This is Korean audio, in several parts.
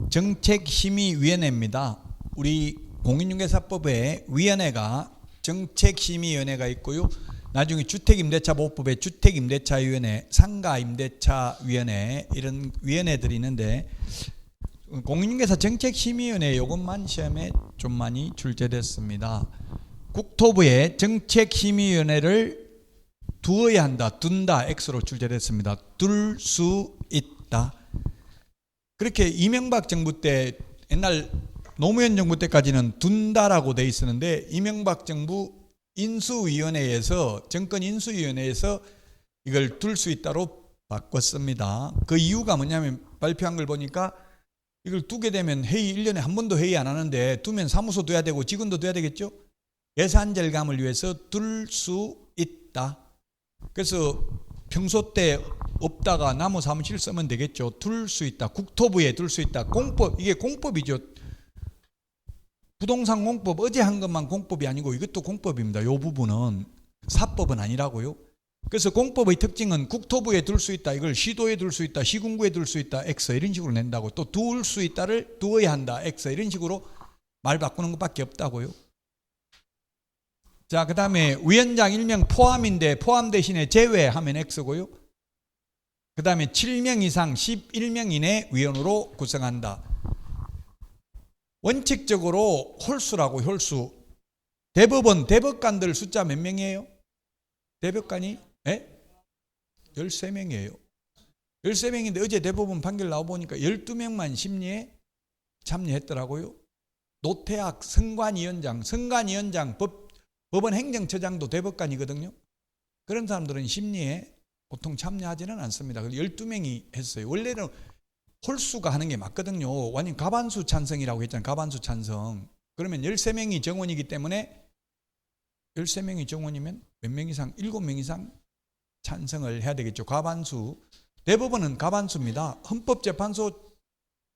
정책심의위원회입니다. 우리 공인중개사법에 위원회가 정책심의위원회가 있고요. 나중에 주택임대차보호법에 주택임대차위원회, 상가임대차위원회 이런 위원회들이 있는데 공인중개사 정책심의위원회 이것만 시험에 좀 많이 출제됐습니다. 국토부에 정책심의위원회를 두어야 한다, 둔다, X로 출제됐습니다. 둘 수 있다. 그렇게 이명박 정부 때 옛날 노무현 정부 때까지는 둔다라고 돼 있었는데 이명박 정부 인수위원회에서 정권 인수위원회에서 이걸 둘 수 있다로 바꿨습니다. 그 이유가 뭐냐면 발표한 걸 보니까 이걸 두게 되면 회의 1년에 한 번도 회의 안 하는데 두면 사무소 둬야 되고 직원도 둬야 되겠죠. 예산 절감을 위해서 둘 수 있다. 그래서 평소 때 없다가 나무 사무실 쓰면 되겠죠. 둘 수 있다. 국토부에 둘 수 있다. 공법, 이게 공법이죠. 부동산 공법 어제 한 것만 공법이 아니고 이것도 공법입니다. 이 부분은 사법은 아니라고요. 그래서 공법의 특징은 국토부에 둘 수 있다. 이걸 시도에 둘 수 있다. 시군구에 둘 수 있다. X 이런 식으로 낸다고. 또 둘 수 있다를 두어야 한다. X 이런 식으로 말 바꾸는 것밖에 없다고요. 자, 그 다음에 위원장 1명 포함인데 포함 대신에 제외하면 X고요. 그 다음에 7명 이상 11명 이내 위원으로 구성한다. 원칙적으로 홀수라고 홀수. 대법원 대법관들 숫자 몇 명이에요? 대법관이 13명이에요. 13명인데 어제 대법원 판결 나와보니까 12명만 심리에 참여했더라고요. 노태학 선관위원장, 법원 행정처장도 대법관이거든요. 그런 사람들은 심리에 보통 참여하지는 않습니다. 12명이 했어요. 원래는 홀수가 하는 게 맞거든요. 완전 과반수 찬성이라고 했잖아요. 과반수 찬성. 그러면 13명이 정원이기 때문에 13명이 정원이면 몇 명 이상? 7명 이상 찬성을 해야 되겠죠. 과반수. 대법원은 과반수입니다. 헌법재판소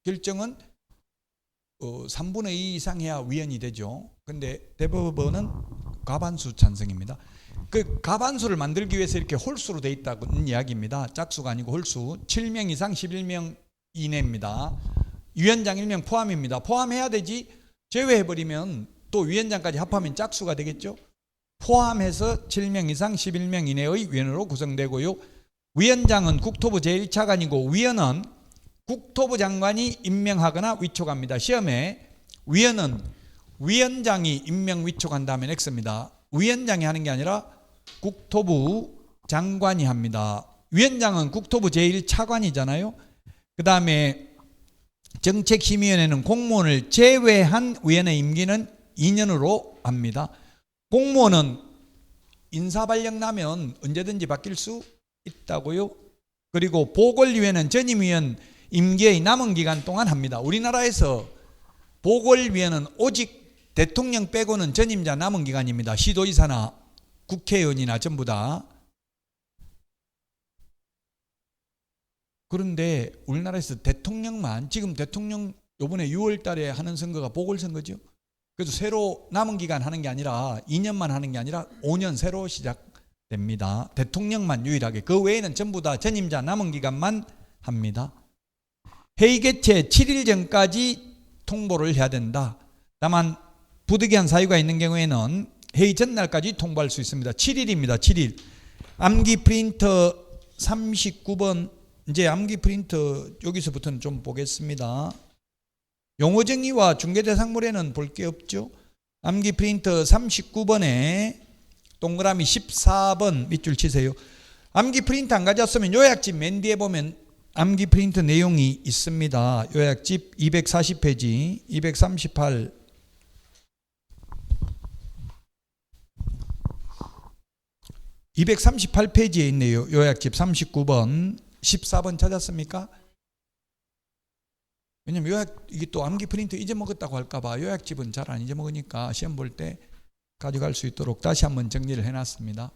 결정은 3분의 2 이상 해야 위헌이 되죠. 근데 대법원은 과반수 찬성입니다. 그 과반수를 만들기 위해서 이렇게 홀수로 돼 있다는 이야기입니다. 짝수가 아니고 홀수. 7명 이상 11명 이내입니다. 위원장 1명 포함입니다. 포함해야 되지 제외해버리면 또 위원장까지 합하면 짝수가 되겠죠. 포함해서 7명 이상 11명 이내의 위원으로 구성되고요. 위원장은 국토부 제1차관이고 위원은 국토부 장관이 임명하거나 위촉합니다. 시험에 위원은 위원장이 임명 위촉한다면 X입니다. 위원장이 하는 게 아니라 국토부 장관이 합니다. 위원장은 국토부 제1차관이잖아요. 그 다음에 정책심의위원회는 공무원을 제외한 위원회 임기는 2년으로 합니다. 공무원은 인사발령 나면 언제든지 바뀔 수 있다고요. 그리고 보궐위원회는 전임위원 임기의 남은 기간 동안 합니다. 우리나라에서 보궐위원회는 오직 대통령 빼고는 전임자 남은 기간입니다. 시도지사나 국회의원이나 전부 다. 그런데 우리나라에서 대통령만, 지금 대통령 이번에 6월 달에 하는 선거가 보궐선거죠. 그래서 새로 남은 기간 하는 게 아니라 2년만 하는 게 아니라 5년 새로 시작됩니다. 대통령만 유일하게. 그 외에는 전부 다 전임자 남은 기간만 합니다. 회의 개최 7일 전까지 통보를 해야 된다. 다만 부득이한 사유가 있는 경우에는 회의 전날까지 통보할 수 있습니다. 7일입니다. 7일. 암기 프린터 39번. 이제 암기 프린터 여기서부터는 좀 보겠습니다. 용어 정의와 중개대상물에는 볼 게 없죠. 암기 프린터 39번에 동그라미 14번 밑줄 치세요. 암기 프린터 안 가졌으면 요약집 맨 뒤에 보면 암기 프린터 내용이 있습니다. 요약집 240페이지, 238 238페이지에 있네요. 요약집 39번 14번 찾았습니까? 왜냐면 이게 또 암기 프린터 잊어먹었다고 할까봐 요약집은 잘 안 잊어먹으니까 시험 볼 때 가져갈 수 있도록 다시 한번 정리를 해놨습니다.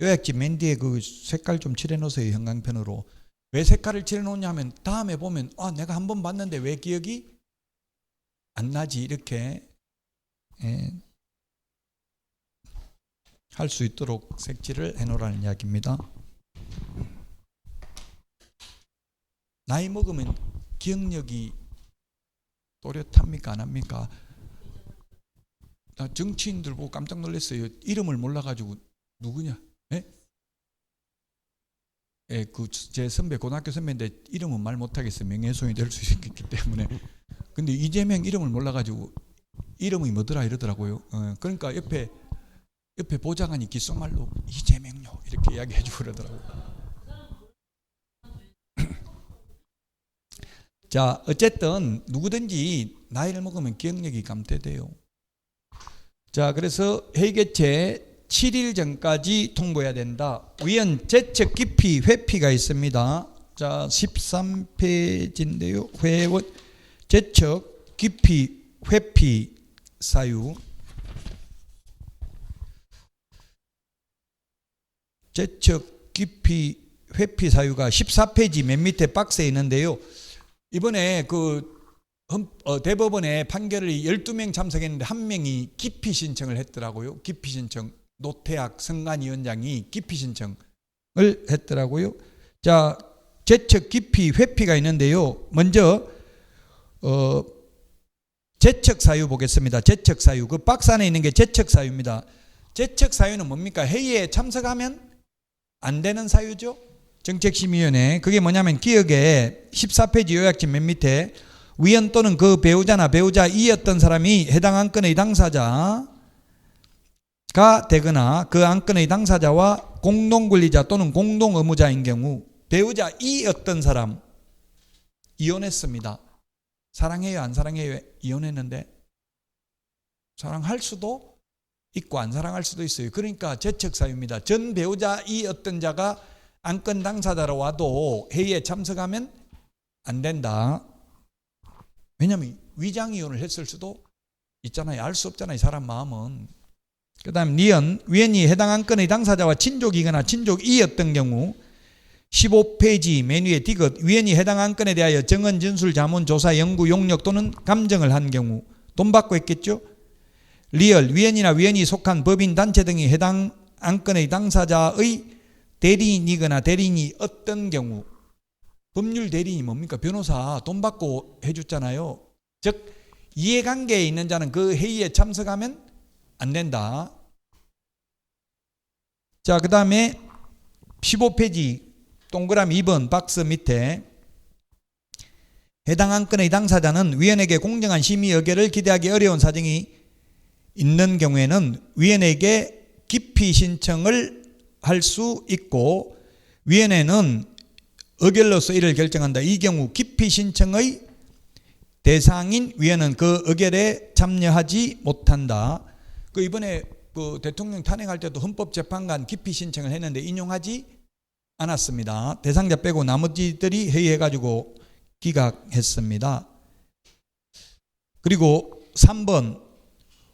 요약집 맨 뒤에 그 색깔 좀 칠해놓으세요. 형광펜으로. 왜 색깔을 칠해놓냐면 다음에 보면 내가 한번 봤는데 왜 기억이 안 나지 이렇게 할 수 있도록 색칠을 해놓으라는 이야기입니다. 나이 먹으면 기억력이 또렷합니까? 안 합니까? 나 정치인들 보고 깜짝 놀랐어요. 이름을 몰라가지고 누구냐? 예? 예, 그 제 선배, 고등학교 선배인데 이름은 말 못하겠어요. 명예훼손이 될 수 있기 때문에. 근데 이재명 이름을 몰라가지고 이름이 뭐더라 이러더라고요. 그러니까 옆에 보좌관이 귓속말로 이재명요 이렇게 이야기해주고 그러더라고요. 자, 어쨌든 누구든지 나이를 먹으면 기억력이 감퇴돼요. 자, 그래서 회의 개최 7일 전까지 통보해야 된다. 위원 재척 기피 회피가 있습니다. 자, 13페이지인데요. 회원 재척 기피 회피 사유. 재척 기피 회피 사유가 14페이지 맨 밑에 박스에 있는데요. 이번에 대법원의 판결이 12명 참석했는데 한 명이 기피 신청을 했더라고요. 기피 신청. 노태학 선관위원장이 기피 신청을 했더라고요. 자, 재척 기피 회피가 있는데요. 먼저 재척 사유 보겠습니다. 재척 사유. 그 박스 안에 있는 게 재척 사유입니다. 재척 사유는 뭡니까? 회의에 참석하면 안 되는 사유죠. 정책심의위원회. 그게 뭐냐면 기억에 14페이지 요약집 맨 밑에 위원 또는 그 배우자나 배우자이었던 사람이 해당 안건의 당사자가 되거나 그 안건의 당사자와 공동권리자 또는 공동의무자인 경우 배우자이었던 사람 이혼했습니다. 사랑해요? 안 사랑해요? 이혼했는데 사랑할 수도 있고 안 사랑할 수도 있어요. 그러니까 재척사유입니다. 전 배우자이었던 자가 안건 당사자로 와도 회의에 참석하면 안 된다. 왜냐하면 위장이혼을 했을 수도 있잖아요. 알 수 없잖아요. 사람 마음은. 그 다음 니은 위원이 해당 안건의 당사자와 친족이거나 친족이었던 경우 15페이지 맨 위에 디귿 위원이 해당 안건에 대하여 정언, 진술, 자문, 조사, 연구, 용역 또는 감정을 한 경우 돈 받고 했겠죠. 리얼 위원이나 위원이 속한 법인, 단체 등이 해당 안건의 당사자의 대리인이거나 대리인이었던 경우 법률 대리인이 뭡니까? 변호사 돈 받고 해줬잖아요. 즉 이해관계에 있는 자는 그 회의에 참석하면 안 된다. 자, 그 다음에 15페이지 동그라미 2번 박스 밑에 해당 안건의 당사자는 위원에게 공정한 심의 의결을 기대하기 어려운 사정이 있는 경우에는 위원에게 기피 신청을 할 수 있고 위원회는 의결로서 이를 결정한다. 이 경우 기피 신청의 대상인 위원은 그 의결에 참여하지 못한다. 그 이번에 그 대통령 탄핵할 때도 헌법재판관 기피 신청을 했는데 인용하지 않았습니다. 대상자 빼고 나머지들이 회의해가지고 기각했습니다. 그리고 3번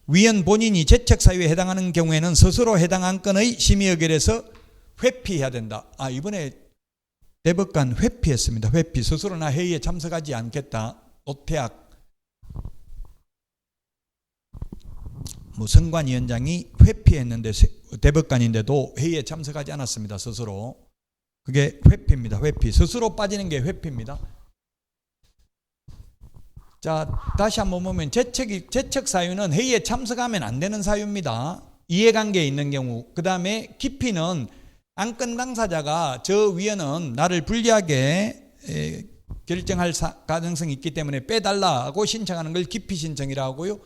위원 본인이 재척 사유에 해당하는 경우에는 스스로 해당 안건의 심의 의결에서 회피해야 된다. 이번에 대법관 회피했습니다. 회피. 스스로 나 회의에 참석하지 않겠다. 노태학 선관위원장이 회피했는데 대법관인데도 회의에 참석하지 않았습니다. 스스로. 그게 회피입니다. 회피. 스스로 빠지는 게 회피입니다. 자, 다시 한번 보면 재척 사유는 회의에 참석하면 안 되는 사유입니다. 이해관계에 있는 경우. 그 다음에 기피는 안건 당사자가 저 위원은 나를 불리하게 결정할 가능성이 있기 때문에 빼달라고 신청하는 걸 기피 신청이라고 하고요.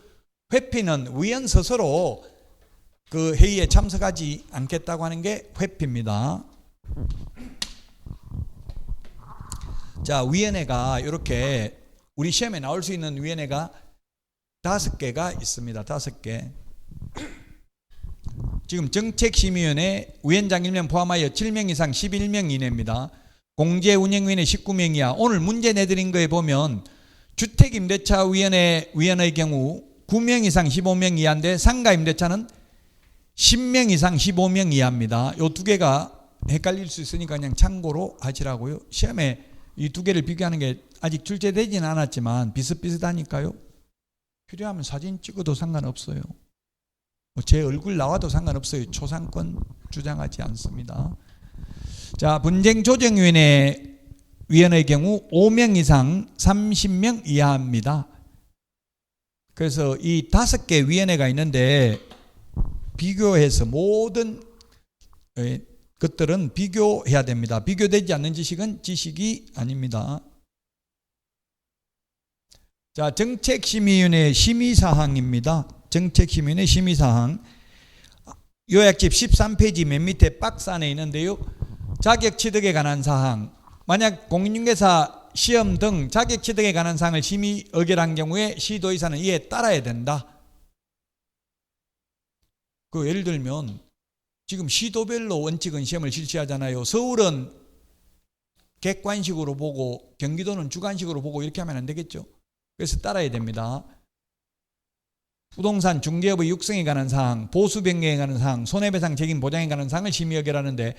회피는 위원 스스로 그 회의에 참석하지 않겠다고 하는 게 회피입니다. 자, 위원회가 이렇게 우리 시험에 나올 수 있는 위원회가 5개가 있습니다. 5개. 지금 정책심의위원회 위원장 1명 포함하여 7명 이상 11명 이내입니다. 공제운영위원회 19명 이하. 오늘 문제 내드린 거에 보면 주택임대차위원회 위원의 경우 9명 이상 15명 이하인데 상가임대차는 10명 이상 15명 이하입니다. 이 두 개가 헷갈릴 수 있으니까 그냥 참고로 하시라고요. 시험에 이 두 개를 비교하는 게 아직 출제되지는 않았지만 비슷비슷하니까요. 필요하면 사진 찍어도 상관없어요. 제 얼굴 나와도 상관없어요. 초상권 주장하지 않습니다. 자, 분쟁조정위원회 위원의 경우 5명 이상 30명 이하입니다. 그래서 이 5개 위원회가 있는데 비교해서 모든 것들은 비교해야 됩니다. 비교되지 않는 지식은 지식이 아닙니다. 자, 정책심의위원회 심의사항입니다. 정책심의위원회 심의사항. 요약집 13페이지 맨 밑에 박스 안에 있는데요. 자격 취득에 관한 사항. 만약 공인중개사 시험 등 자격 취득에 관한 사항을 심의 의결한 경우에 시도의사는 이에 따라야 된다. 그 예를 들면 지금 시도별로 원칙은 시험을 실시하잖아요. 서울은 객관식으로 보고 경기도는 주관식으로 보고 이렇게 하면 안 되겠죠. 그래서 따라야 됩니다. 부동산 중개업의 육성에 관한 사항, 보수 변경에 관한 사항, 손해배상 책임 보장에 관한 사항을 심의 의결하는데,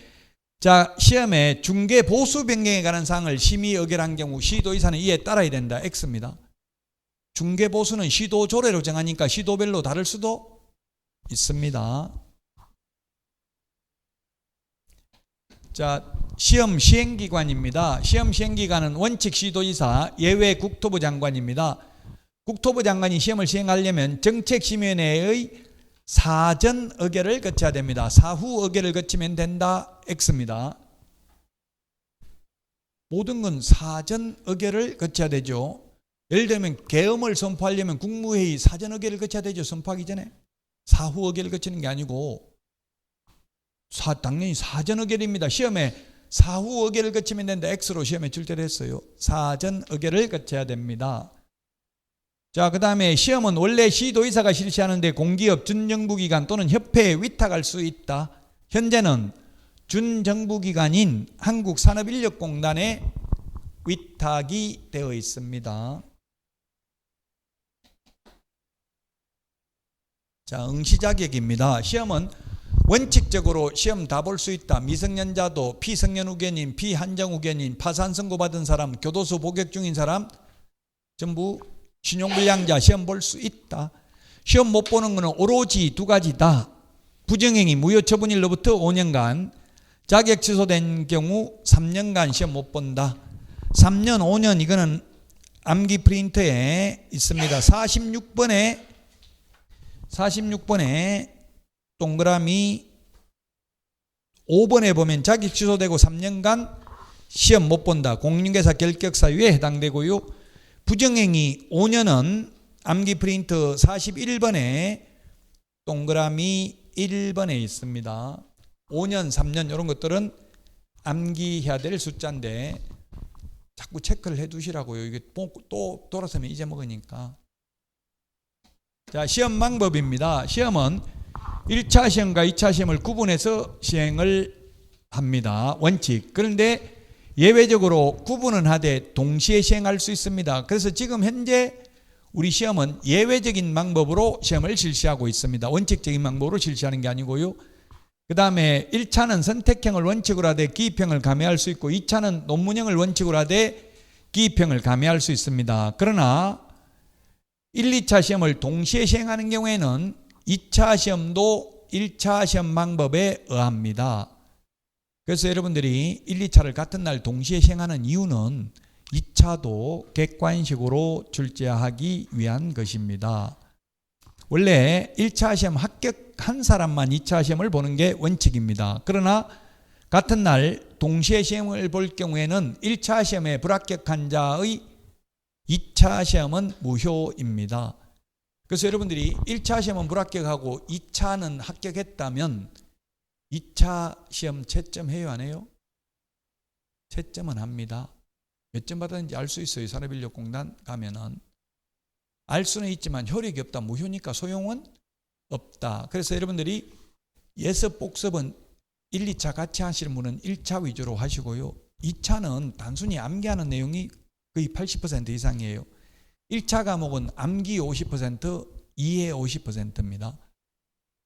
자, 시험에 중개 보수 변경에 관한 사항을 심의 의결한 경우 시도의사는 이에 따라야 된다. X입니다. 중개 보수는 시도 조례로 정하니까 시도별로 다를 수도 있습니다. 자, 시험 시행기관입니다. 시험 시행기관은 원칙 시도지사, 예외 국토부 장관입니다. 국토부 장관이 시험을 시행하려면 정책심의위원회의 사전 의결을 거쳐야 됩니다. 사후 의결을 거치면 된다. X입니다. 모든 건 사전 의결을 거쳐야 되죠. 예를 들면 계엄을 선포하려면 국무회의 사전 의결을 거쳐야 되죠. 선포하기 전에. 사후 의결을 거치는 게 아니고 당연히 사전 의결입니다. 시험에 사후 의결을 거치면 된다. X로 시험에 출제됐어요. 사전 의결을 거쳐야 됩니다. 자, 그 다음에 시험은 원래 시도의사가 실시하는데 공기업, 준정부기관 또는 협회에 위탁할 수 있다. 현재는 준정부기관인 한국산업인력공단에 위탁이 되어 있습니다. 자, 응시 자격입니다. 시험은 원칙적으로 시험 다 볼 수 있다. 미성년자도, 피성년 후견인, 피한정 후견인, 파산 선고받은 사람, 교도소 복역 중인 사람 전부 신용불량자 시험 볼 수 있다. 시험 못 보는 것은 오로지 두 가지다. 부정행위 무효처분일로부터 5년간, 자격 취소된 경우 3년간 시험 못 본다. 3년, 5년 이거는 암기 프린터에 있습니다. 46번에 동그라미 5번에 보면 자격 취소되고 3년간 시험 못 본다. 공인중개사 결격 사유에 해당되고요. 부정행위 5년은 암기 프린트 41번에 동그라미 1번에 있습니다. 5년, 3년 이런 것들은 암기해야 될 숫자인데 자꾸 체크를 해 두시라고요. 이게 또 돌아서면 잊어먹으니까. 자, 시험 방법입니다. 시험은 1차 시험과 2차 시험을 구분해서 시행을 합니다. 원칙. 그런데 예외적으로 구분은 하되 동시에 시행할 수 있습니다. 그래서 지금 현재 우리 시험은 예외적인 방법으로 시험을 실시하고 있습니다. 원칙적인 방법으로 실시하는 게 아니고요. 그 다음에 1차는 선택형을 원칙으로 하되 기입형을 가미할 수 있고 2차는 논문형을 원칙으로 하되 기입형을 가미할 수 있습니다. 그러나 1, 2차 시험을 동시에 시행하는 경우에는 2차 시험도 1차 시험 방법에 의합니다. 그래서 여러분들이 1, 2차를 같은 날 동시에 시행하는 이유는 2차도 객관식으로 출제하기 위한 것입니다. 원래 1차 시험 합격한 사람만 2차 시험을 보는 게 원칙입니다. 그러나 같은 날 동시에 시험을 볼 경우에는 1차 시험에 불합격한 자의 2차 시험은 무효입니다. 그래서 여러분들이 1차 시험은 불합격하고 2차는 합격했다면 2차 시험 채점해요, 안 해요? 채점은 합니다. 몇 점 받았는지 알 수 있어요. 산업인력공단 가면은. 알 수는 있지만 효력이 없다. 무효니까 소용은 없다. 그래서 여러분들이 예습, 복습은 1, 2차 같이 하시는 분은 1차 위주로 하시고요. 2차는 단순히 암기하는 내용이 거의 80% 이상이에요. 1차 과목은 암기 50%, 이해 50%입니다.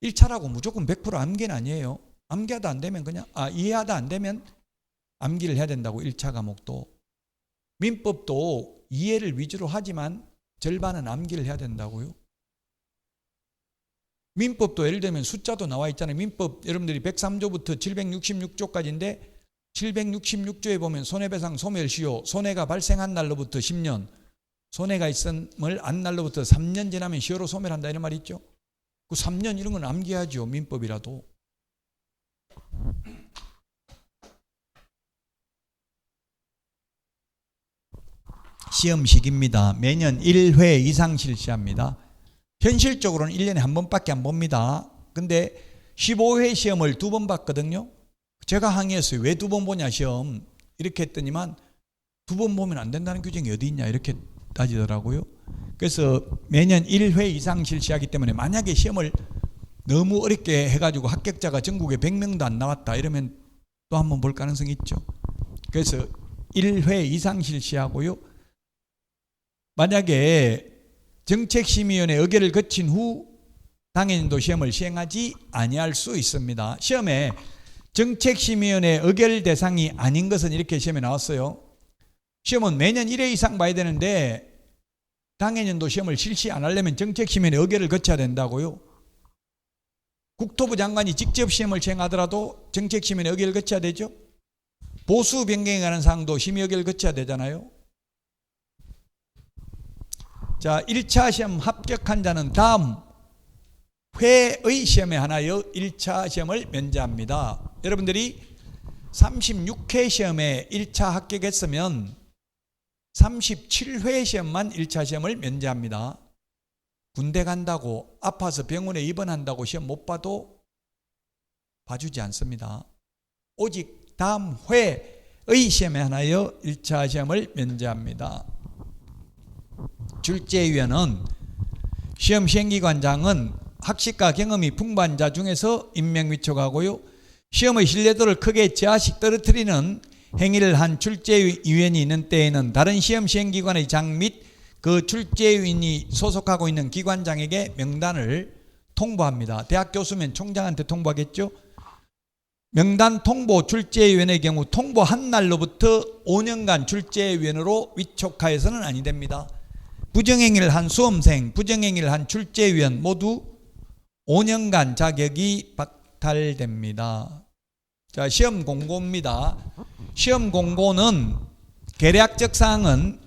1차라고 무조건 100% 암기는 아니에요. 암기하다 안 되면 그냥 이해하다 안 되면 암기를 해야 된다고. 1차 과목도. 민법도 이해를 위주로 하지만 절반은 암기를 해야 된다고요. 민법도 예를 들면 숫자도 나와 있잖아요. 민법 여러분들이 103조부터 766조까지인데 766조에 보면 손해배상 소멸시효, 손해가 발생한 날로부터 10년, 손해가 있음을 안 날로부터 3년 지나면 시효로 소멸한다 이런 말이 있죠. 그 3년 이런 건 암기하죠. 민법이라도. 시험식입니다. 매년 1회 이상 실시합니다. 현실적으로는 1년에 한 번밖에 안 봅니다. 근데 15회 시험을 2번 봤거든요. 제가 항의했어요. 왜 2번 보냐 시험. 이렇게 했더니만 2번 보면 안 된다는 규정이 어디 있냐 이렇게 따지더라고요. 그래서 매년 1회 이상 실시하기 때문에 만약에 시험을 너무 어렵게 해가지고 합격자가 전국에 100명도 안 나왔다 이러면 또 한 번 볼 가능성이 있죠. 그래서 1회 이상 실시하고요. 만약에 정책심의위원회 의결을 거친 후 당해년도 시험을 시행하지 아니할 수 있습니다. 시험에 정책심의위원회 의결 대상이 아닌 것은 이렇게 시험에 나왔어요. 시험은 매년 1회 이상 봐야 되는데 당해년도 시험을 실시 안 하려면 정책심의위원회 의결을 거쳐야 된다고요. 국토부 장관이 직접 시험을 시행하더라도 정책심의위원회 의결을 거쳐야 되죠. 보수 변경에 관한 사항도 심의 의결을 거쳐야 되잖아요. 자, 1차 시험 합격한 자는 다음 회의 시험에 하나여 1차 시험을 면제합니다. 여러분들이 36회 시험에 1차 합격했으면 37회 시험만 1차 시험을 면제합니다. 군대 간다고 아파서 병원에 입원한다고 시험 못 봐도 봐주지 않습니다. 오직 다음 회의 시험에 하나여 1차 시험을 면제합니다. 출제위원은 시험 시행기관장은 학식과 경험이 풍부한 자 중에서 임명 위촉하고요. 시험의 신뢰도를 크게 저하씩 떨어뜨리는 행위를 한 출제위원이 있는 때에는 다른 시험 시행기관의 장 및 그 출제위원이 소속하고 있는 기관장에게 명단을 통보합니다. 대학 교수면 총장한테 통보하겠죠. 명단 통보 출제위원의 경우 통보한 날로부터 5년간 출제위원으로 위촉하여서는 아니 됩니다. 부정행위를 한 수험생, 부정행위를 한 출제위원 모두 5년간 자격이 박탈됩니다. 자, 시험 공고입니다. 시험 공고는 계략적 사항은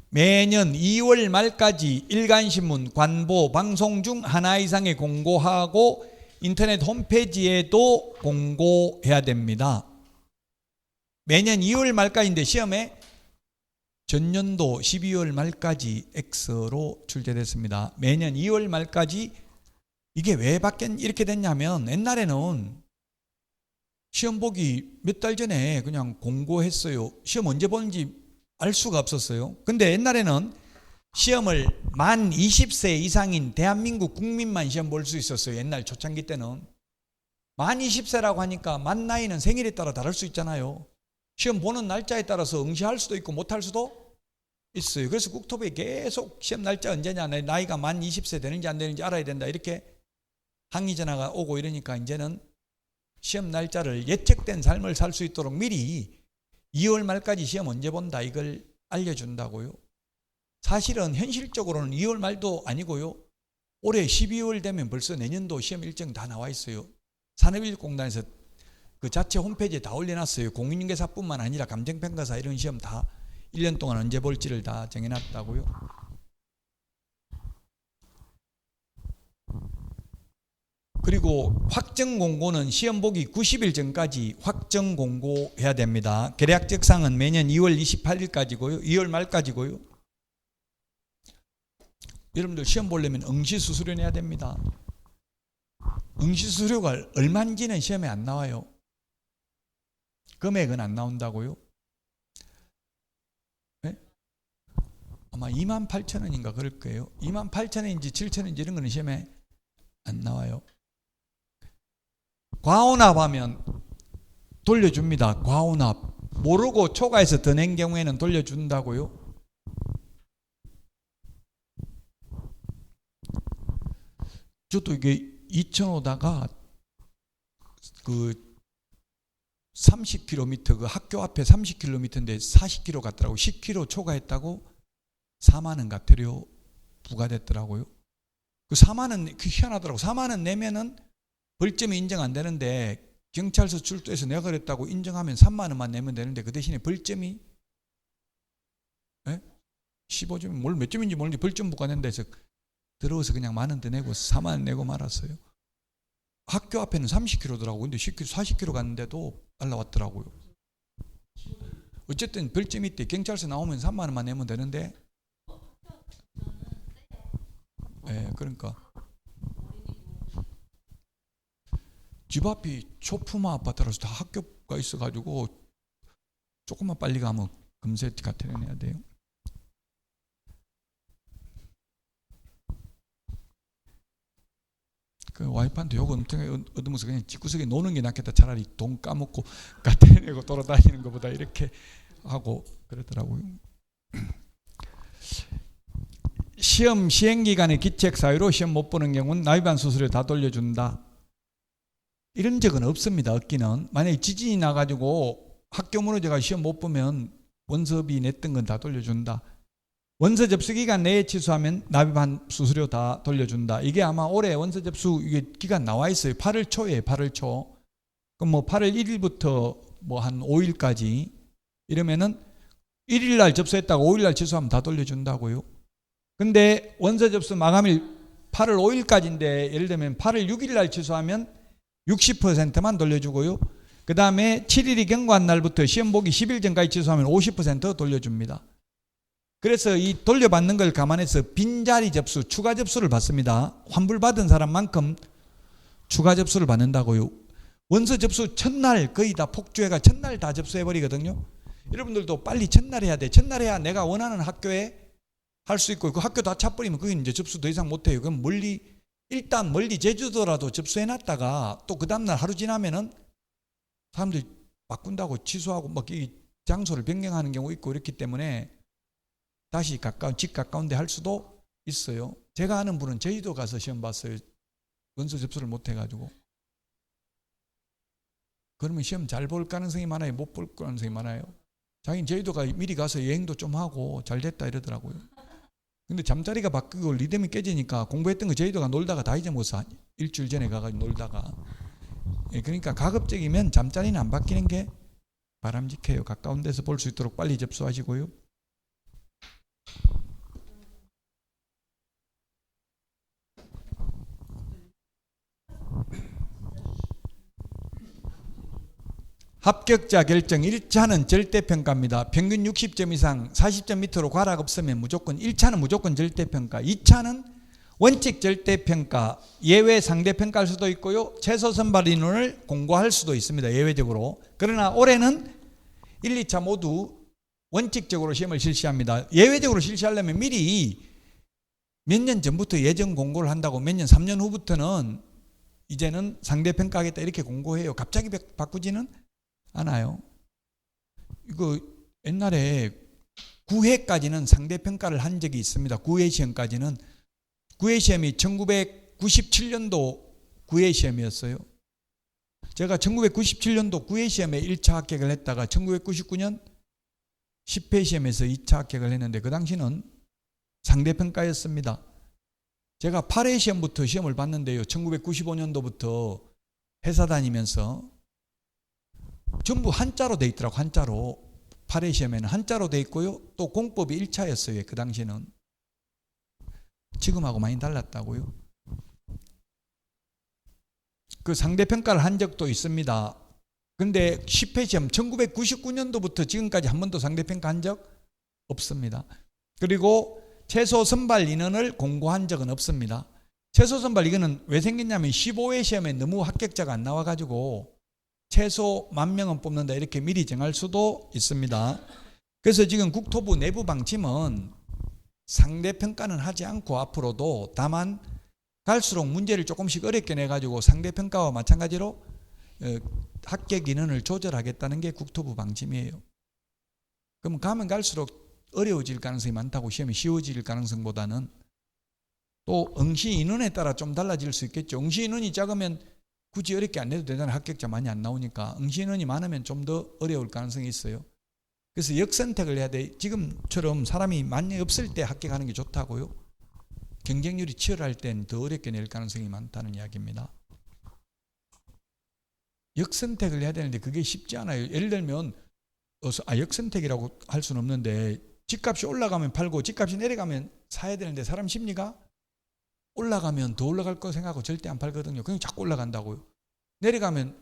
매년 2월 말까지 일간신문, 관보, 방송 중 하나 이상의 공고하고 인터넷 홈페이지에도 공고해야 됩니다. 매년 2월 말까지인데 시험에 전년도 12월 말까지 X로 출제됐습니다. 매년 2월 말까지. 이게 왜 이렇게 됐냐면 옛날에는 시험 보기 몇 달 전에 그냥 공고했어요. 시험 언제 보는지 알 수가 없었어요. 근데 옛날에는 시험을 만 20세 이상인 대한민국 국민만 시험 볼 수 있었어요. 옛날 초창기 때는. 만 20세라고 하니까 만 나이는 생일에 따라 다를 수 있잖아요. 시험 보는 날짜에 따라서 응시할 수도 있고 못할 수도 있어요. 그래서 국토부에 계속 시험 날짜 언제냐, 나이가 만 20세 되는지 안 되는지 알아야 된다 이렇게 항의 전화가 오고 이러니까 이제는 시험 날짜를 예측된 삶을 살 수 있도록 미리 2월 말까지 시험 언제 본다 이걸 알려준다고요. 사실은 현실적으로는 2월 말도 아니고요. 올해 12월 되면 벌써 내년도 시험 일정 다 나와 있어요. 산업인력공단에서 그 자체 홈페이지에 다 올려놨어요. 공인중개사뿐만 아니라 감정평가사 이런 시험 다 1년 동안 언제 볼지를 다 정해놨다고요. 그리고 확정 공고는 시험 보기 90일 전까지 확정 공고해야 됩니다. 계략적 사항은 매년 2월 28일까지고요. 2월 말까지고요. 여러분들 시험 보려면 응시수수료 내야 됩니다. 응시수수료가 얼마인지는 시험에 안 나와요. 금액은 안 나온다고요. 네? 아마 28,000원인가 그럴 거예요. 28,000원인지 7,000원인지 이런 거는 시험에 안 나와요. 과오납하면 돌려줍니다. 과오납. 모르고 초과해서 더 낸 경우에는 돌려준다고요. 저도 이게 2,000원다가 그 30km 그 학교 앞에 30km인데 40km 갔더라고. 10km 초과했다고 4만 원 과태료 부과됐더라고요. 그 4만 원 그 희한하더라고. 4만 원 내면은 벌점이 인정 안 되는데 경찰서 출두해서 내가 그랬다고 인정하면 3만 원만 내면 되는데 그 대신에 벌점이 15점, 뭘 몇 점인지 모르는데 벌점 부과된다 해서 들어와서 그냥 10,000원 더 내고 4만 원 내고 말았어요. 학교 앞에는 30km더라고. 근데 40km 갔는데도 날라왔더라고요. 어쨌든 벌점이 있대. 경찰서 나오면 3만 원만 내면 되는데, 그러니까 집 앞이 초품화 아파트라서 다 학교가 있어가지고 조금만 빨리 가면 금세 같아 내야 돼요. 그 와이프한테 욕 엄청 얻으면서 그냥 집구석에 노는 게 낫겠다. 차라리 돈 까먹고 가태내고 돌아다니는 것보다 이렇게 하고 그러더라고요. 시험 시행기간에 기책 사유로 시험 못 보는 경우는 나위반 수수료 다 돌려준다. 이런 적은 없습니다. 없기는. 만약에 지진이 나가지고 학교 무너져가 시험 못 보면 원서비 냈던 건 다 돌려준다. 원서 접수 기간 내에 취소하면 납입한 수수료 다 돌려준다. 이게 아마 올해 원서 접수 이게 기간 나와 있어요. 8월 초에 8월 초. 그럼 뭐 8월 1일부터 뭐 한 5일까지 이러면은 1일 날 접수했다가 5일 날 취소하면 다 돌려준다고요. 근데 원서 접수 마감일 8월 5일까지인데 예를 들면 8월 6일 날 취소하면 60%만 돌려주고요. 그 다음에 7일이 경과한 날부터 시험 보기 10일 전까지 취소하면 50% 돌려줍니다. 그래서 이 돌려받는 걸 감안해서 빈자리 접수, 추가 접수를 받습니다. 환불받은 사람만큼 추가 접수를 받는다고요. 원서 접수 첫날 거의 다 폭주해가 첫날 다 접수해버리거든요. 여러분들도 빨리 첫날 해야 돼. 첫날 해야 내가 원하는 학교에 할 수 있고 그 학교 다 차버리면 그게 이제 접수 더 이상 못해요. 그럼 일단 멀리 제주도라도 접수해놨다가 또 그 다음날 하루 지나면은 사람들이 바꾼다고 취소하고 막 이 장소를 변경하는 경우 있고 이렇기 때문에 다시 집 가까운 데 할 수도 있어요. 제가 아는 분은 제주도 가서 시험 봤어요. 원서 접수를 못 해가지고. 그러면 시험 잘 볼 가능성이 많아요? 못 볼 가능성이 많아요? 자기는 제주도가 미리 가서 여행도 좀 하고 잘 됐다 이러더라고요. 근데 잠자리가 바뀌고 리듬이 깨지니까 공부했던 거 제주도가 놀다가 다 잊어먹었어. 일주일 전에 가가지고 놀다가. 그러니까 가급적이면 잠자리는 안 바뀌는 게 바람직해요. 가까운 데서 볼 수 있도록 빨리 접수하시고요. 합격자 결정 1차는 절대평가입니다. 평균 60점 이상 40점 밑으로 과락 없으면 무조건 1차는 무조건 절대평가, 2차는 원칙 절대평가, 예외 상대평가할 수도 있고요. 최소 선발 인원을 공고할 수도 있습니다. 예외적으로. 그러나 올해는 1, 2차 모두 원칙적으로 시험을 실시합니다. 예외적으로 실시하려면 미리 몇 년 전부터 예정 공고를 한다고 몇 년, 3년 후부터는 이제는 상대평가하겠다 이렇게 공고해요. 갑자기 바꾸지는 않아요. 이거 옛날에 9회까지는 상대평가를 한 적이 있습니다. 9회 시험까지는. 9회 시험이 1997년도 9회 시험이었어요. 제가 1997년도 9회 시험에 1차 합격을 했다가 1999년 10회 시험에서 2차 합격을 했는데 그 당시는 상대평가였습니다. 제가 8회 시험부터 시험을 봤는데요. 1995년도부터 회사 다니면서 전부 한자로 돼 있더라고. 한자로. 8회 시험에는 한자로 돼 있고요. 또 공법이 1차였어요. 그 당시는. 지금하고 많이 달랐다고요. 그 상대평가를 한 적도 있습니다. 근데 10회 시험 1999년도부터 지금까지 한 번도 상대평가 한 적 없습니다. 그리고 최소 선발 인원을 공고한 적은 없습니다. 최소 선발 이거는 왜 생겼냐면 15회 시험에 너무 합격자가 안 나와가지고 최소 10,000명은 뽑는다 이렇게 미리 정할 수도 있습니다. 그래서 지금 국토부 내부 방침은 상대평가는 하지 않고 앞으로도 다만 갈수록 문제를 조금씩 어렵게 내가지고 상대평가와 마찬가지로 합격 인원을 조절하겠다는 게 국토부 방침이에요. 그럼 가면 갈수록 어려워질 가능성이 많다고. 시험이 쉬워질 가능성보다는. 또 응시 인원에 따라 좀 달라질 수 있겠죠. 응시 인원이 작으면 굳이 어렵게 안 내도 되잖아요. 합격자 많이 안 나오니까. 응시 인원이 많으면 좀 더 어려울 가능성이 있어요. 그래서 역선택을 해야 돼. 지금처럼 사람이 많이 없을 때 합격하는 게 좋다고요. 경쟁률이 치열할 땐 더 어렵게 낼 가능성이 많다는 이야기입니다. 역선택을 해야 되는데 그게 쉽지 않아요. 예를 들면 역선택이라고 할 수는 없는데 집값이 올라가면 팔고 집값이 내려가면 사야 되는데 사람 심리가 올라가면 더 올라갈 거 생각하고 절대 안 팔거든요. 그냥 자꾸 올라간다고요. 내려가면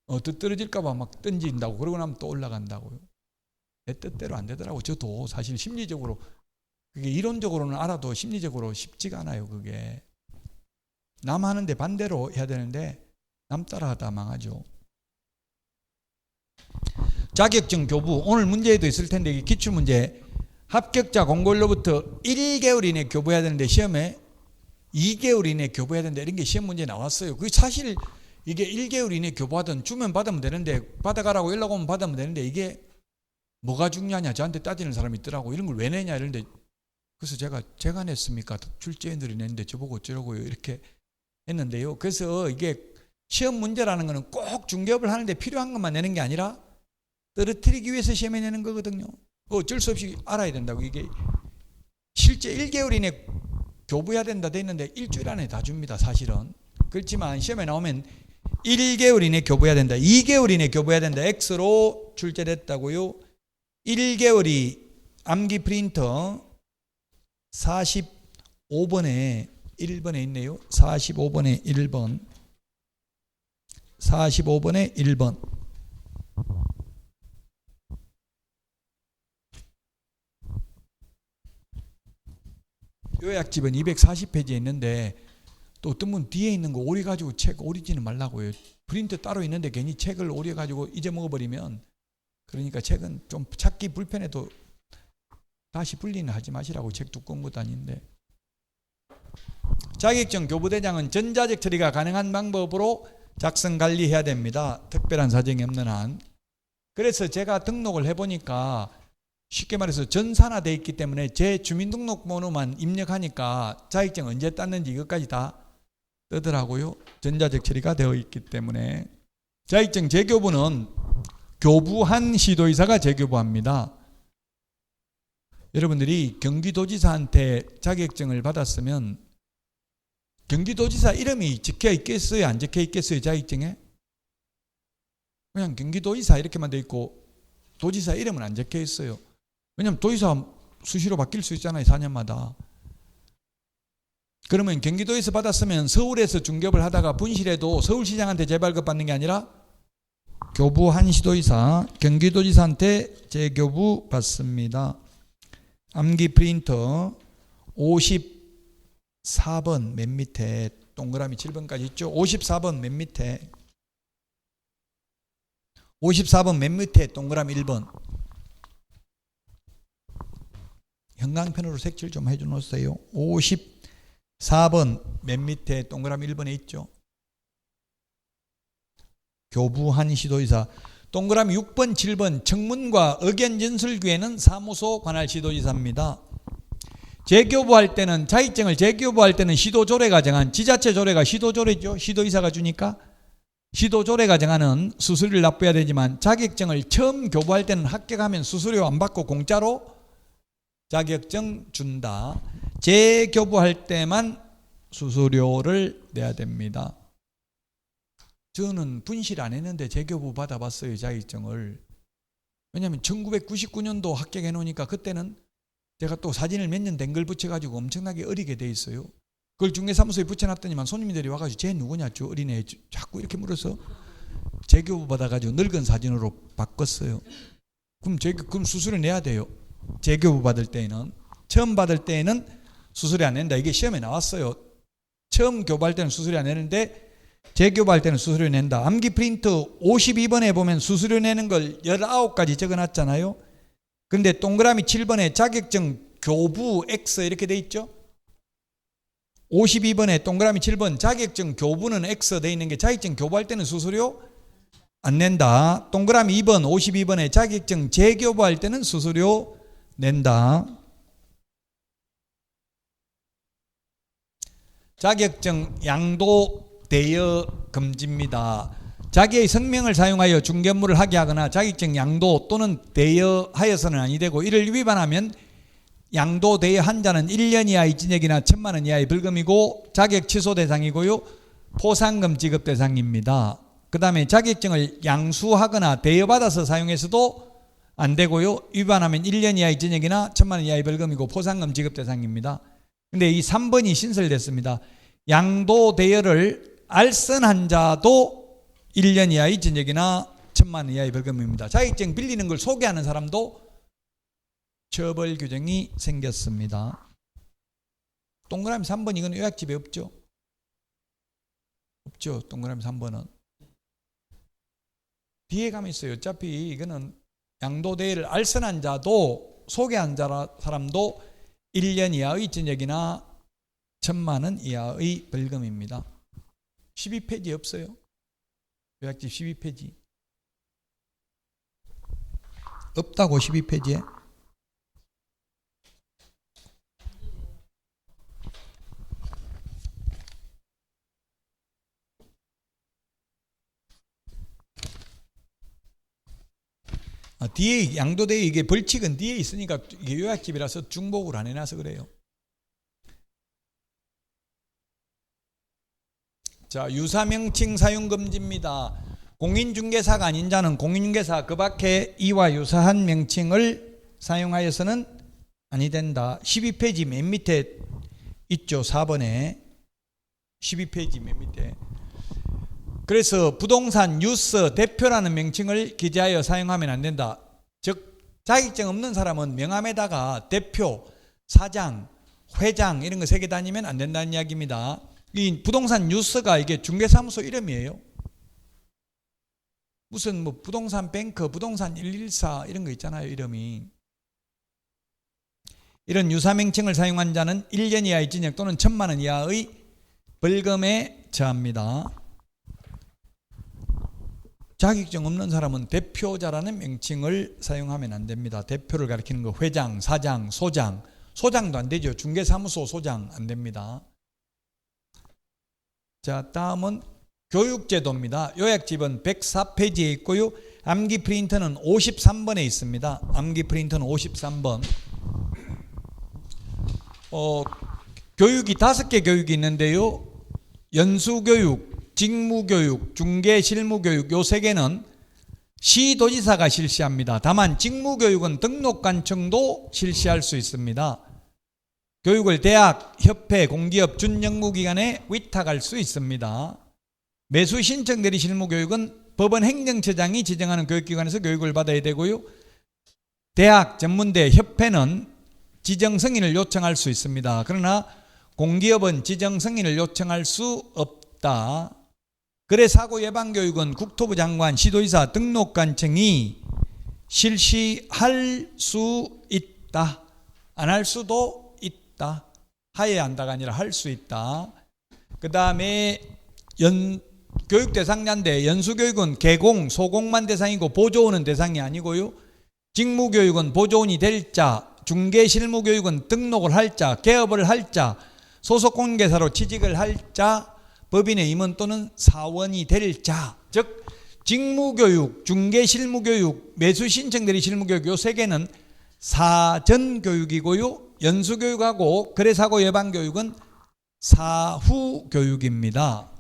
더 떨어질까 봐 막 던진다고. 그러고 나면 또 올라간다고요. 내 뜻대로 안 되더라고요. 저도 사실 심리적으로 그게 이론적으로는 알아도 심리적으로 쉽지가 않아요. 그게 남 하는데 반대로 해야 되는데 남 따라 하다 망하죠. 자격증 교부, 오늘 문제에도 있을 텐데 이게 기출문제. 합격자 공고일로부터 1개월 이내 교부해야 되는데 시험에 2개월 이내 교부해야 되는데 이런 게 시험 문제에 나왔어요. 그 사실 이게 1개월 이내 교부하든 주면 받으면 되는데 받아가라고 연락 오면 받으면 되는데 이게 뭐가 중요하냐 저한테 따지는 사람이 있더라고. 이런 걸 왜 내냐 이런데 그래서 제가 냈습니까? 출제인들이 냈는데 저보고 어쩌라고요 이렇게 했는데요. 그래서 이게 시험 문제라는 거는 꼭 중개업을 하는데 필요한 것만 내는 게 아니라 떨어뜨리기 위해서 시험에 내는 거거든요. 어쩔 수 없이 알아야 된다고. 이게 실제 1개월 이내 교부해야 된다 돼 있는데 일주일 안에 다 줍니다. 사실은. 그렇지만 시험에 나오면 1개월 이내 교부해야 된다. 2개월 이내 교부해야 된다. X로 출제됐다고요. 1개월이 암기 프린터 45번에 1번에 있네요. 45번에 1번. 45번에 1번. 요약집은 240페이지에 있는데 또 어떤 분 뒤에 있는 거 오리 가지고 책 오리지는 말라고요. 프린트 따로 있는데 괜히 책을 오리 가지고 잊어먹어버리면 그러니까 책은 좀 찾기 불편해도 다시 분리는 하지 마시라고. 책 두꺼운 것도 아닌데. 자격증 교부대장은 전자적 처리가 가능한 방법으로 작성 관리해야 됩니다. 특별한 사정이 없는 한. 그래서 제가 등록을 해보니까 쉽게 말해서 전산화되어 있기 때문에 제 주민등록번호만 입력하니까 자격증 언제 땄는지 이것까지 다 뜨더라고요. 전자적 처리가 되어 있기 때문에. 자격증 재교부는 교부한 시도의사가 재교부합니다. 여러분들이 경기도지사한테 자격증을 받았으면 경기도지사 이름이 적혀 있겠어요? 안 적혀 있겠어요? 자격증에? 그냥 경기도지사 이렇게만 돼 있고 도지사 이름은 안 적혀 있어요. 왜냐하면 도지사 수시로 바뀔 수 있잖아요. 4년마다. 그러면 경기도에서 받았으면 서울에서 중개업을 하다가 분실해도 서울시장한테 재발급 받는 게 아니라 교부한 시도의사 경기도지사한테 재교부 받습니다. 암기 프린터 54번 맨 밑에 동그라미 7번까지 있죠. 54번 맨 밑에 54번 맨 밑에 동그라미 1번. 형광펜으로 색칠 좀 해줘 놓으세요. 54번 맨 밑에 동그라미 1번에 있죠. 교부한 시도지사. 동그라미 6번 7번 청문과 의견 진술기에는 사무소 관할 시도지사입니다. 재교부할 때는 자격증을 재교부할 때는 시도조례가 정한 지자체 조례가 시도조례죠. 시도의사가 주니까 시도조례가 정하는 수수료를 납부해야 되지만 자격증을 처음 교부할 때는 합격하면 수수료 안 받고 공짜로 자격증 준다. 재교부할 때만 수수료를 내야 됩니다. 저는 분실 안 했는데 재교부 받아봤어요. 자격증을. 왜냐하면 1999년도 합격해 놓으니까 그때는 제가 또 사진을 몇 년 된 걸 붙여가지고 엄청나게 어리게 돼 있어요. 그걸 중개사무소에 붙여놨더니만 손님들이 와가지고 쟤 누구냐 저 어린애 자꾸 이렇게 물어서 재교부 받아가지고 늙은 사진으로 바꿨어요. 그럼 수수료 내야 돼요. 재교부 받을 때에는. 처음 받을 때에는 수수료 안 낸다. 이게 시험에 나왔어요. 처음 교부할 때는 수수료 안 내는데 재교부할 때는 수수료 낸다. 암기 프린트 52번에 보면 수수료 내는 걸 19가지 적어놨잖아요. 그런데 동그라미 7번에 자격증 교부 X 이렇게 돼 있죠. 52번에 동그라미 7번 자격증 교부는 X 돼 있는 게 자격증 교부할 때는 수수료 안 낸다. 동그라미 2번 52번에 자격증 재교부할 때는 수수료 낸다. 자격증 양도 대여 금지입니다. 자기의 성명을 사용하여 중개업무를 하게 하거나 자격증 양도 또는 대여하여서는 아니 되고 이를 위반하면 양도 대여한 자는 1년 이하의 징역이나 1,000만 원 이하의 벌금이고 자격 취소 대상이고요. 포상금 지급 대상입니다. 그 다음에 자격증을 양수하거나 대여받아서 사용해서도 안 되고요. 위반하면 1년 이하의 징역이나 1,000만 원 이하의 벌금이고 포상금 지급 대상입니다. 근데 이 3번이 신설됐습니다. 양도 대여를 알선한 자도 1년 이하의 징역이나 1,000만 원 이하의 벌금입니다. 자격증 빌리는 걸 소개하는 사람도 처벌 규정이 생겼습니다. 동그라미 3번 이건 요약집에 없죠? 없죠. 동그라미 3번은. 뒤에 가면 있어요. 어차피 이거는 양도대여를 알선한 자도 소개한 사람도 1년 이하의 징역이나 1,000만 원 이하의 벌금입니다. 12페이지 없어요. 요약집 12페이지. 없다고 12페이지에. 뒤에 양도대여 이게 벌칙은 뒤에 있으니까 이게 요약집이라서 중복을 안 해놔서 그래요. 자, 유사명칭 사용금지입니다. 공인중개사가 아닌 자는 공인중개사 그 밖에 이와 유사한 명칭을 사용하여서는 아니 된다. 12페이지 맨 밑에 있죠. 4번에 12페이지 맨 밑에. 그래서 부동산 유서 대표라는 명칭을 기재하여 사용하면 안 된다. 즉 자격증 없는 사람은 명함에다가 대표, 사장, 회장 이런 거 새겨 다니면 안 된다는 이야기입니다. 이 부동산 유서가 이게 중개사무소 이름이에요. 무슨 뭐 부동산 뱅크, 부동산 114 이런 거 있잖아요. 이름이. 이런 유사명칭을 사용한 자는 1년 이하의 징역 또는 1,000만 원 이하의 벌금에 처합니다. 자격증 없는 사람은 대표자라는 명칭을 사용하면 안 됩니다. 대표를 가리키는 거 회장, 사장, 소장. 소장도 안 되죠. 중개사무소 소장 안 됩니다. 자, 다음은 교육제도입니다. 요약집은 104페이지에 있고요. 암기 프린터는 53번에 있습니다. 암기 프린터는 53번. 교육이 5개 교육이 있는데요. 연수교육, 직무교육, 중개실무교육 요 3개는 시도지사가 실시합니다. 다만 직무교육은 등록관청도 실시할 수 있습니다. 교육을 대학, 협회, 공기업, 준영무기관에 위탁할 수 있습니다. 매수 신청 대리 실무교육은 법원 행정처장이 지정하는 교육기관에서 교육을 받아야 되고요. 대학, 전문대, 협회는 지정 승인을 요청할 수 있습니다. 그러나 공기업은 지정 승인을 요청할 수 없다. 거래사고 예방교육은 국토부 장관, 시도지사, 등록관청이 실시할 수 있다. 안 할 수도 있다. 하여야 한다가 아니라 할 수 있다. 그 다음에 교육 대상자인데 연수교육은 개공, 소공만 대상이고 보조원은 대상이 아니고요. 직무교육은 보조원이 될 자, 중개실무교육은 등록을 할 자, 개업을 할 자, 소속공개사로 취직을 할 자, 법인의 임원 또는 사원이 될 자, 즉 직무교육, 중개실무교육, 매수신청대리 실무교육 요 3개는 사전교육이고요. 연수교육하고 거래사고 예방교육은 사후교육입니다.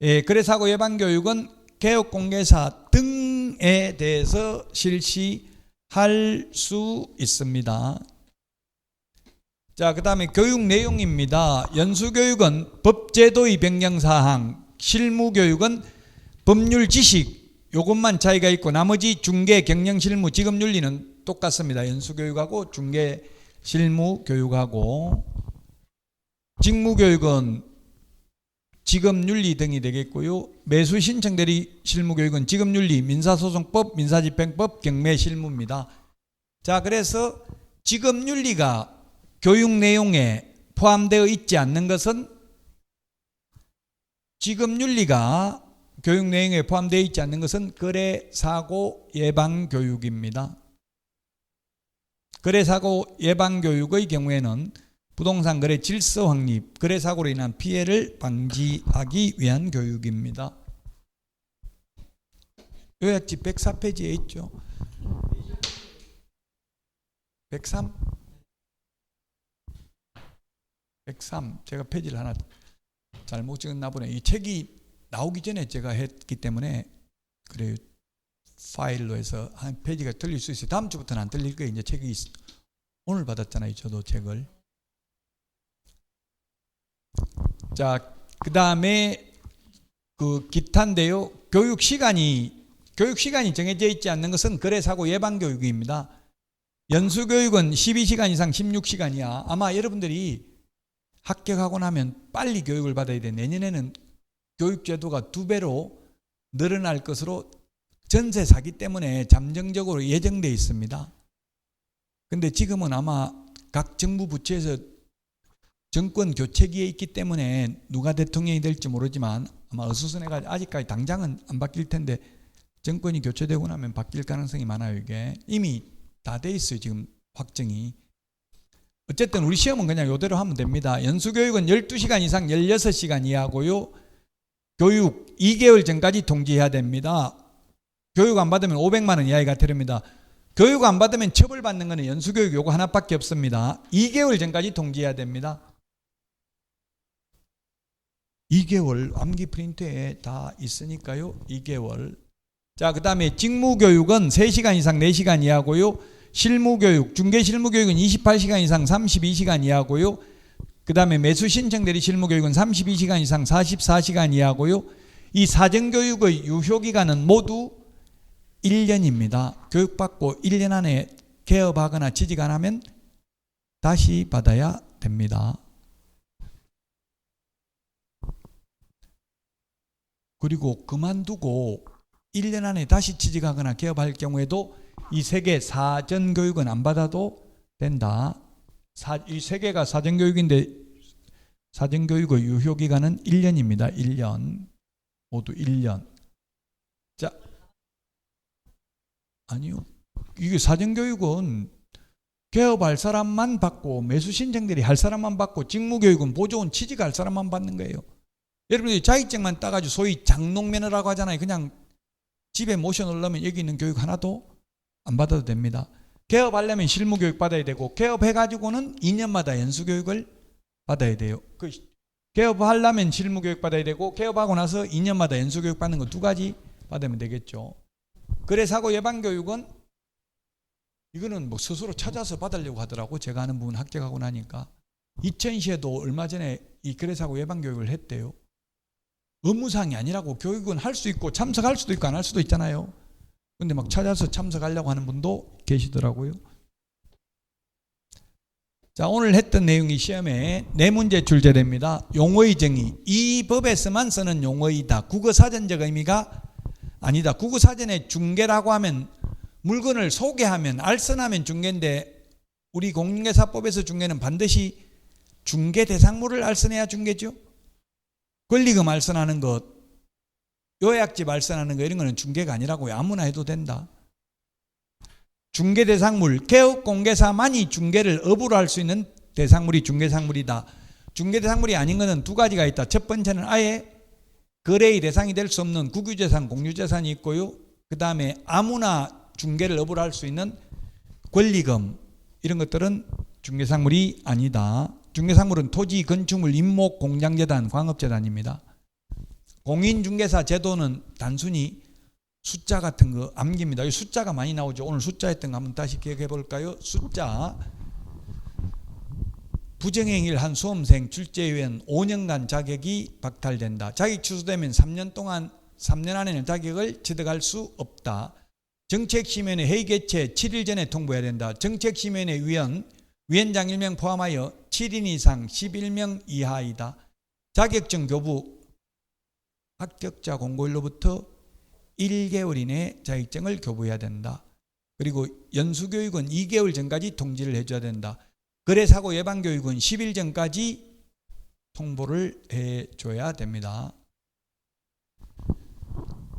예, 거래사고 예방교육은 개업공개사 등에 대해서 실시할 수 있습니다. 자, 그 다음에 교육 내용입니다. 연수교육은 법제도의 변경사항, 실무교육은 법률 지식, 요것만 차이가 있고 나머지 중개, 경영, 실무, 직업윤리는 똑같습니다. 연수교육하고 중개, 실무 교육하고. 직무교육은 직업윤리 등이 되겠고요. 매수신청대리 실무교육은 직업윤리, 민사소송법, 민사집행법, 경매실무입니다. 자, 그래서 직업윤리가 교육 내용에 포함되어 있지 않는 것은 직업윤리가 교육 내용에 포함되어 있지 않는 것은 거래사고 예방교육입니다. 거래사고 예방교육의 경우에는 부동산 거래 질서 확립, 거래사고로 인한 피해를 방지하기 위한 교육입니다. 요약집 104페이지에 있죠. 103? 103. 제가 페이지를 하나 잘못 찍었나 보네. 이 책이 나오기 전에 제가 했기 때문에 그래요. 파일로 해서 한 페이지가 틀릴 수 있어요. 다음 주부터는 안 틀릴 거예요. 이제 책이 오늘 받았잖아요. 저도 책을. 자, 그 다음에 그 기타인데요. 교육 시간이 정해져 있지 않는 것은 거래사고 예방교육입니다. 연수교육은 12시간 이상 16시간이야. 아마 여러분들이 합격하고 나면 빨리 교육을 받아야 돼. 내년에는 교육제도가 2배로 늘어날 것으로 전세 사기 때문에 잠정적으로 예정되어 있습니다. 근데 지금은 아마 각 정부 부처에서 정권 교체기에 있기 때문에 누가 대통령이 될지 모르지만 아마 어수선해가지고 아직까지 당장은 안 바뀔 텐데 정권이 교체되고 나면 바뀔 가능성이 많아요. 이게 이미 다 돼 있어요. 지금 확정이. 어쨌든 우리 시험은 그냥 이대로 하면 됩니다. 연수교육은 12시간 이상 16시간 이하고요. 교육 2개월 전까지 통지해야 됩니다. 교육 안 받으면 500만 원 이하의 과태료입니다. 교육 안 받으면 처벌받는 것은 연수교육 요거 하나밖에 없습니다. 2개월 전까지 통지해야 됩니다. 2개월 암기 프린트에 다 있으니까요. 2개월. 자, 그 다음에 직무교육은 3시간 이상 4시간 이하고요. 실무교육, 중개실무교육은 28시간 이상 32시간 이하고요. 그 다음에 매수신청대리 실무교육은 32시간 이상 44시간 이하고요. 이 사전교육의 유효기간은 모두 1년입니다. 교육받고 1년 안에 개업하거나 취직 안 하면 다시 받아야 됩니다. 그리고 그만두고 1년 안에 다시 취직하거나 개업할 경우에도 이 3개 사전교육은 안 받아도 된다. 이 3개가 사전교육인데 사전교육의 유효기간은 1년입니다. 1년. 모두 1년. 자, 아니요. 이게 사전교육은 개업할 사람만 받고 매수신청들이 할 사람만 받고 직무교육은 보조원 취직할 사람만 받는 거예요. 여러분들이 자격증만 따가지고 소위 장롱면허라고 하잖아요. 그냥 집에 모셔놓으려면 여기 있는 교육 하나도 안 받아도 됩니다. 개업하려면 실무교육 받아야 되고 개업해가지고는 2년마다 연수교육을 받아야 돼요. 그 개업하려면 실무교육 받아야 되고 개업하고 나서 2년마다 연수교육 받는 거 2가지 받으면 되겠죠. 거래사고 예방교육은 이거는 뭐 스스로 찾아서 받으려고 하더라고. 제가 아는 부분 합격하고 나니까. 이천시에도 얼마 전에 이 거래사고 예방교육을 했대요. 의무사항이 아니라고. 교육은 할 수 있고 참석할 수도 있고 안 할 수도 있잖아요. 근데 막 찾아서 참석하려고 하는 분도 계시더라고요. 자, 오늘 했던 내용이 시험에 4문제 출제됩니다. 용어의 정의. 이 법에서만 쓰는 용어이다. 국어사전적 의미가 아니다. 국어사전에 중개라고 하면 물건을 소개하면 알선하면 중개인데 우리 공인중개사법에서 중개는 반드시 중개 대상물을 알선해야 중개죠. 권리금 알선하는 것, 요약집 알선하는 거 이런 거는 중개가 아니라고요. 아무나 해도 된다. 중개 대상물, 개업공개사만이 중개를 업으로 할 수 있는 대상물이 중개상물이다. 중개 대상물이 아닌 것은 2가지가 있다. 첫 번째는 아예 거래의 대상이 될 수 없는 국유재산, 공유재산이 있고요. 그 다음에 아무나 중개를 업으로 할 수 있는 권리금 이런 것들은 중개상물이 아니다. 중개상물은 토지, 건축물, 임목, 공장재단, 광업재단입니다. 공인중개사 제도는 단순히 숫자 같은 거 암기입니다. 이 숫자가 많이 나오죠. 오늘 숫자 했던 거 한번 다시 기억해 볼까요? 숫자. 부정행위를 한 수험생 출제위원 5년간 자격이 박탈된다. 자격 취소되면 3년 안에는 자격을 취득할 수 없다. 정책심의원회 회의 개최 7일 전에 통보해야 된다. 정책심의원회 위원장 1명 포함하여 7인 이상 11명 이하이다. 자격증 교부 합격자 공고일로부터 1개월 이내에 자격증을 교부해야 된다. 그리고 연수교육은 2개월 전까지 통지를 해줘야 된다. 거래사고 예방교육은 10일 전까지 통보를 해줘야 됩니다.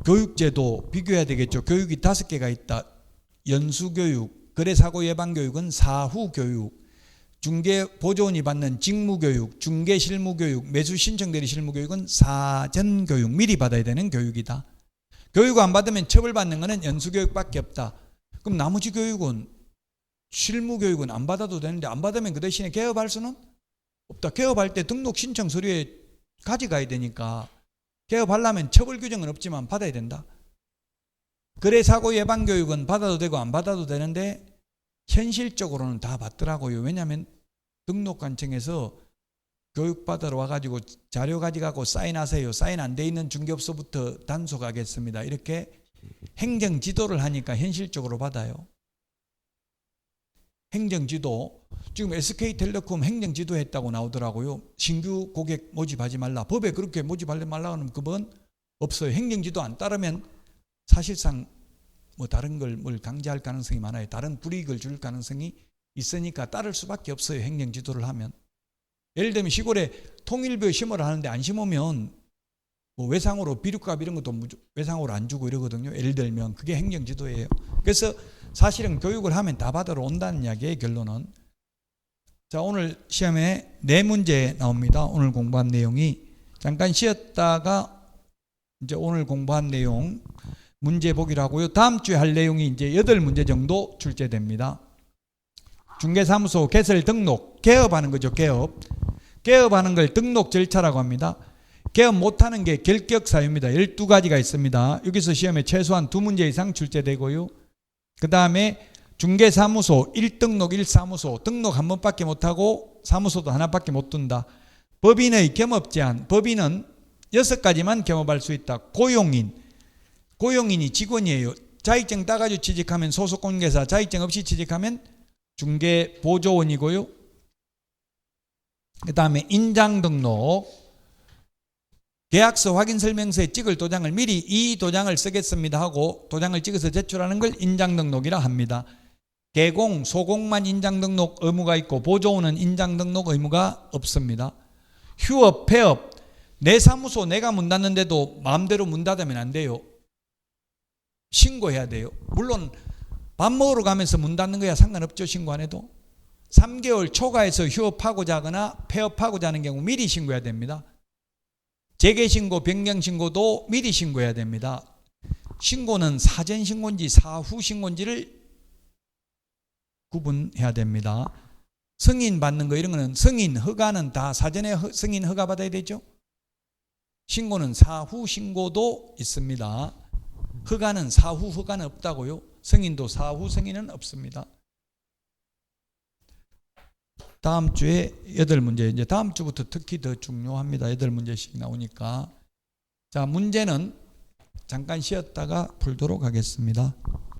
교육제도 비교해야 되겠죠. 교육이 5개가 있다. 연수교육, 거래사고 예방교육은 사후교육, 중개보조원이 받는 직무교육, 중개실무교육, 매수신청대리 실무교육은 사전교육, 미리 받아야 되는 교육이다. 교육 안 받으면 처벌받는 것은 연수교육밖에 없다. 그럼 나머지 교육은 실무교육은 안 받아도 되는데 안 받으면 그 대신에 개업할 수는 없다. 개업할 때 등록 신청 서류에 가져가야 되니까 개업하려면 처벌 규정은 없지만 받아야 된다. 거래 사고 예방 교육은 받아도 되고 안 받아도 되는데 현실적으로는 다 받더라고요. 왜냐하면 등록관청에서 교육받으러 와가지고 자료 가져가고 사인하세요. 사인 안 돼 있는 중개업소부터 단속하겠습니다. 이렇게 행정지도를 하니까 현실적으로 받아요. 행정지도, 지금 SK텔레콤 행정지도 했다고 나오더라고요. 신규 고객 모집하지 말라. 법에 그렇게 모집하지 말라 하면 그건 없어요. 행정지도 안 따르면 사실상 뭐 다른 걸 뭘 강제할 가능성이 많아요. 다른 불이익을 줄 가능성이 있으니까 따를 수밖에 없어요. 행정지도를 하면. 예를 들면 시골에 통일부에 심으라 하는데 안 심으면 뭐 외상으로 비료값 이런 것도 외상으로 안 주고 이러거든요. 예를 들면 그게 행정지도예요. 그래서 사실은 교육을 하면 다 받으러 온다는 이야기의 결론은. 자, 오늘 시험에 4문제 나옵니다. 오늘 공부한 내용이. 잠깐 쉬었다가 이제 오늘 공부한 내용 문제 보기로 하고요. 다음 주에 할 내용이 이제 8문제 정도 출제됩니다. 중개사무소 개설 등록, 개업하는 거죠. 개업하는 걸 등록 절차라고 합니다. 개업 못하는 게 결격 사유입니다. 12가지가 있습니다. 여기서 시험에 최소한 2문제 이상 출제되고요. 그 다음에 중개사무소 1등록 1사무소 등록 한 번밖에 못하고 사무소도 하나밖에 못 둔다. 법인의 겸업 제한, 법인은 6가지만 겸업할 수 있다. 고용인이 직원이에요. 자격증 따가지고 취직하면 소속공개사, 자격증 없이 취직하면 중개보조원이고요. 그 다음에 인장등록, 계약서 확인설명서에 찍을 도장을 미리 이 도장을 쓰겠습니다 하고 도장을 찍어서 제출하는 걸 인장등록이라 합니다. 개공, 소공만 인장등록 의무가 있고 보조원은 인장등록 의무가 없습니다. 휴업, 폐업, 내 사무소 내가 문 닫는데도 마음대로 문 닫으면 안 돼요. 신고해야 돼요. 물론 밥 먹으러 가면서 문 닫는 거야 상관없죠. 신고 안 해도. 3개월 초과해서 휴업하고자 하거나 폐업하고자 하는 경우 미리 신고해야 됩니다. 재개신고, 변경신고도 미리 신고해야 됩니다. 신고는 사전신고인지 사후신고인지를 구분해야 됩니다. 승인 받는 거 이런 거는 승인, 허가는 다 사전에 승인 허가 받아야 되죠. 신고는 사후신고도 있습니다. 허가는 사후 허가는 없다고요. 승인도 사후 승인은 없습니다. 다음 주에 8문제, 이제 다음 주부터 특히 더 중요합니다. 8문제씩 나오니까. 자, 문제는 잠깐 쉬었다가 풀도록 하겠습니다.